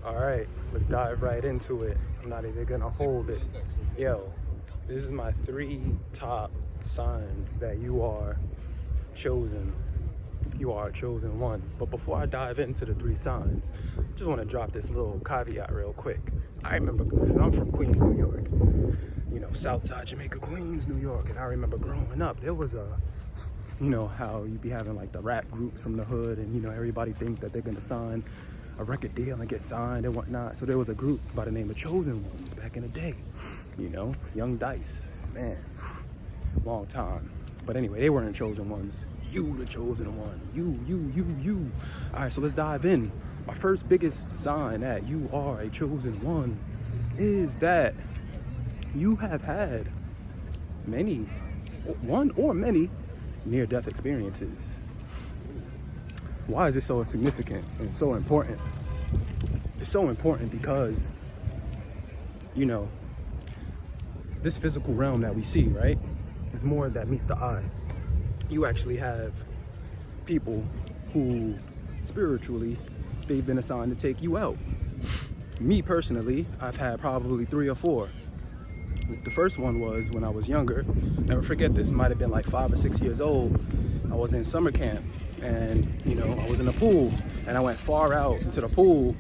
All right, let's dive right into it. I'm not even gonna hold it. Yo, this is my 3 top signs that you are chosen. You are a chosen one. But before I dive into the 3 signs, I just want to drop this little caveat real quick. I remember, because I'm from Queens, New York. You know, Southside Jamaica, Queens, New York. And I remember growing up, there was how you be having like the rap groups from the hood, and everybody think that they're gonna sign a record deal and get signed and whatnot. So there was a group by the name of Chosen Ones back in the day. Young Dice, man, long time. But anyway, they weren't chosen ones. You, the chosen one. You. All right, so let's dive in. My first biggest sign that you are a chosen one is that you have had one or many near-death experiences. Why is it so significant and so important? It's so important because, this physical realm that we see, right, is more that meets the eye. You actually have people who, spiritually, they've been assigned to take you out. Me, personally, I've had probably 3 or 4. The first one was when I was younger. Never forget this. Might have been like 5 or 6 years old. I was in summer camp, and I was in the pool, and I went far out into the pool,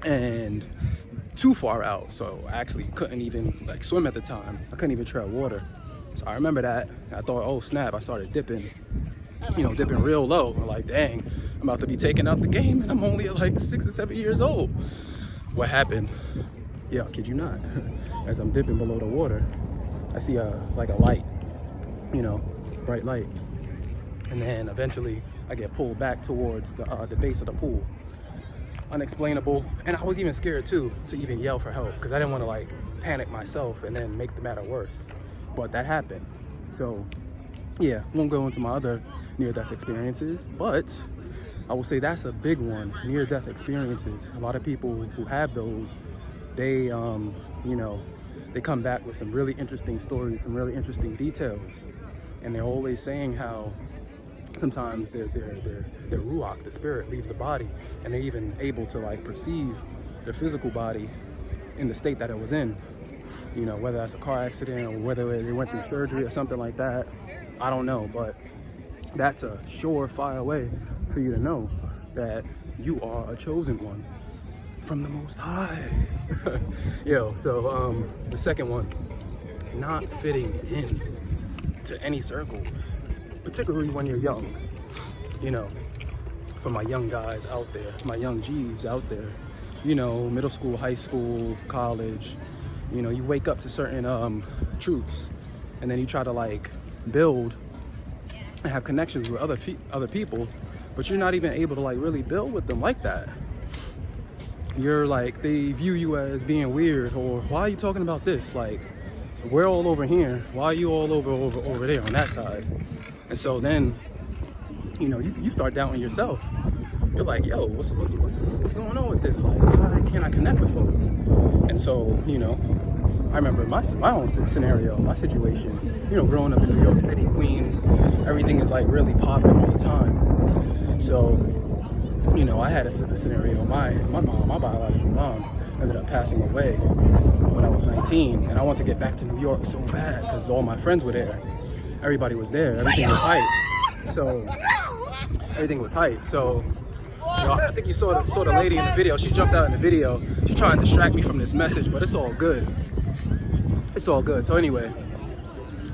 and too far out. So I actually couldn't even swim at the time. I couldn't even tread water. So I remember that. I thought, oh snap! I started dipping, dipping real low. Like, dang, I'm about to be taking out the game, and I'm only like 6 or 7 years old. What happened? Yeah, I kid you not. As I'm dipping below the water, I see a light, bright light. And then eventually I get pulled back towards the base of the pool. Unexplainable. And I was even scared too, to even yell for help, because I didn't want to panic myself and then make the matter worse. But that happened. So yeah, won't go into my other near-death experiences, but I will say that's a big one. Near-death experiences. A lot of people who have those, they they come back with some really interesting stories, some really interesting details. And they're always saying how sometimes their ruach, the spirit, leaves the body, and they're even able to perceive their physical body in the state that it was in. Whether that's a car accident or whether they went through surgery or something like that, I don't know, but that's a surefire way for you to know that you are a chosen one from the Most High. So the second one, not fitting in to any circles, particularly when you're young. For my young guys out there, my young G's out there, middle school, high school, college, you wake up to certain truths, and then you try to build and have connections with other people, but you're not even able to really build with them like that. You're they view you as being weird, or why are you talking about this? We're all over here. Why are you all over there on that side? And so then, you start doubting yourself. You're like, yo, what's going on with this? How can't I connect with folks? And so, I remember my own scenario, my situation. Growing up in New York City, Queens, everything is really popping all the time. So, I had a scenario. My biological mom, ended up passing away when I was 19, and I wanted to get back to New York so bad because all my friends were there. Everybody was there. Everything was hype. So everything was hype. So I think you saw the lady in the video. She jumped out in the video. She tried to distract me from this message, but it's all good. It's all good. So anyway,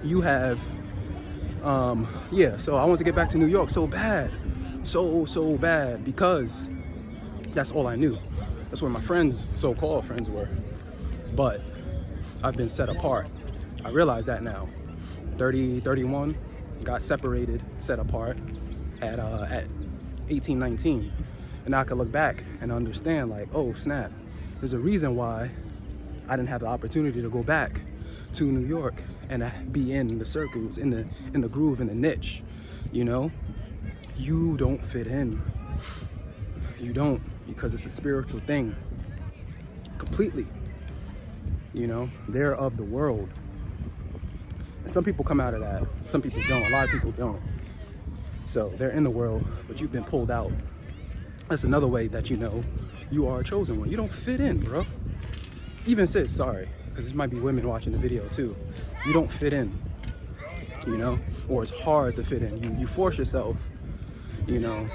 you have so I wanted to get back to New York so bad. So bad, because that's all I knew. That's where my friends, so-called friends, were. But I've been set apart. I realize that now. 30, 31, got separated, set apart at 18, 19. And now I can look back and understand oh snap, there's a reason why I didn't have the opportunity to go back to New York and be in the circles, in the groove, in the niche. You don't fit in. You don't, because it's a spiritual thing. Completely. They're of the world. And some people come out of that. Some people don't. A lot of people don't. So they're in the world, but you've been pulled out. That's another way that you know you are a chosen one. You don't fit in, bro. Even sis, sorry, because there might be women watching the video too. You don't fit in, you know, or it's hard to fit in. You force yourself, you know,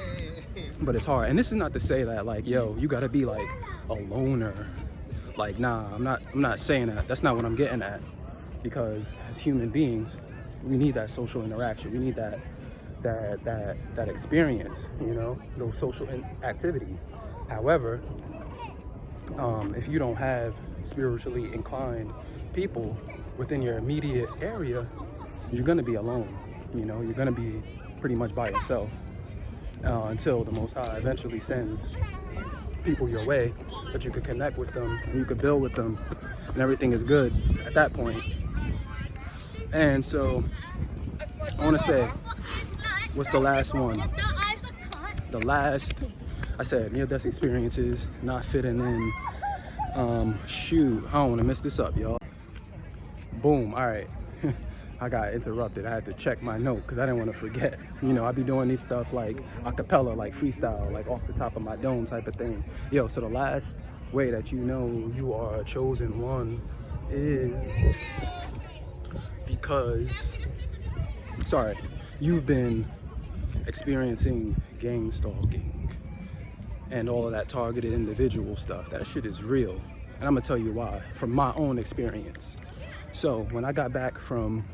but it's hard. And this is not to say that like, yo, you gotta be like a loner. Like, nah, I'm not saying that. That's not what I'm getting at. Because as human beings, we need that social interaction. We need that experience, you know, those social activities. However, if you don't have spiritually inclined people within your immediate area, you're gonna be alone. You know, you're gonna be pretty much by yourself until the Most High eventually sends people your way that you could connect with them and you could build with them, and everything is good at that point. And so I want to say, what's the last one? The last, I said near-death experiences, not fitting in. Shoot, I don't want to mess this up, y'all. Boom. All right. I got interrupted. I had to check my note because I didn't want to forget. You know, I be doing these stuff like a cappella, like freestyle, like off the top of my dome type of thing. Yo, so the last way that you know you are a chosen one is because, sorry, you've been experiencing gang stalking and all of that targeted individual stuff. That shit is real. And I'm gonna tell you why, from my own experience. So when I got back from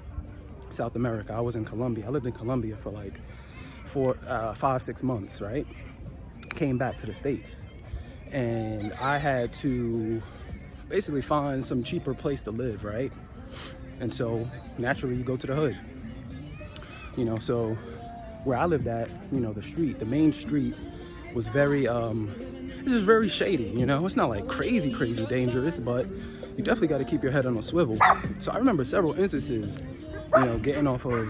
South America, I was in Colombia. I lived in Colombia for like 5-6 months, right? Came back to the States. And I had to basically find some cheaper place to live, right? And so naturally you go to the hood. You know, so where I lived at, you know, the main street was very, this is very shady, you know? It's not like crazy dangerous, but you definitely got to keep your head on a swivel. So I remember several instances, you know, getting off of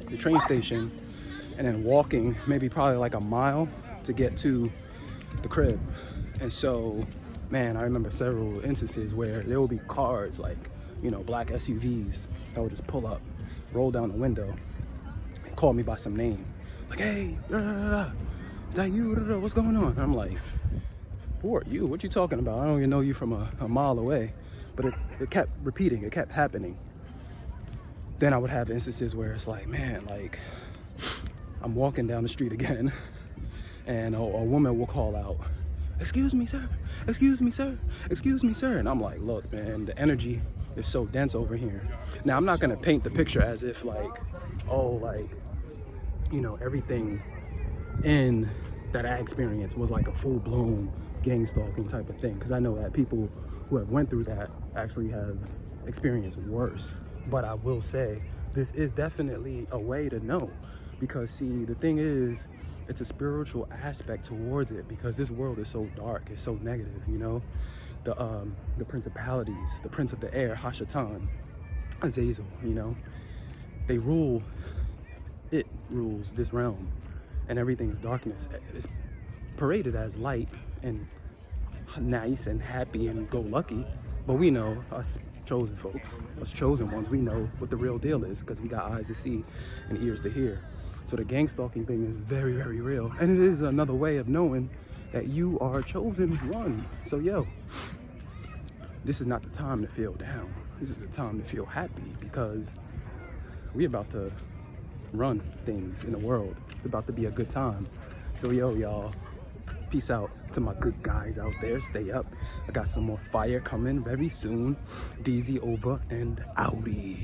the train station and then walking maybe probably like a mile to get to the crib. And so, man, I remember several instances where there will be cars, like, you know, black SUVs that would just pull up, roll down the window, and call me by some name. Like, hey, is that you? What's going on? And I'm like, who are you? What you talking about? I don't even know you from a mile away. But it kept repeating, it kept happening. Then I would have instances where it's like, man, like, I'm walking down the street again, and a woman will call out, excuse me, sir, excuse me, sir, excuse me, sir. And I'm like, look, man, the energy is so dense over here. Now, I'm not gonna paint the picture as if like, oh, like, you know, everything in that I experienced was like a full-blown gang stalking type of thing, because I know that people who have went through that actually have experienced worse. But I will say, this is definitely a way to know, because see, the thing is, it's a spiritual aspect towards it, because this world is so dark, it's so negative, you know? The principalities, the prince of the air, Hashatan, Azazel, you know? They rule, it rules this realm, and everything is darkness. It's paraded as light and nice and happy and go lucky, but we know, us chosen folks, us chosen ones, we know what the real deal is, because we got eyes to see and ears to hear. So the gang stalking thing is very real, and it is another way of knowing that you are a chosen one. So yo, this is not the time to feel down. This is the time to feel happy, because we about to run things in the world. It's about to be a good time. So yo, y'all, peace out to my good guys out there. Stay up. I got some more fire coming very soon. DZ over and outie.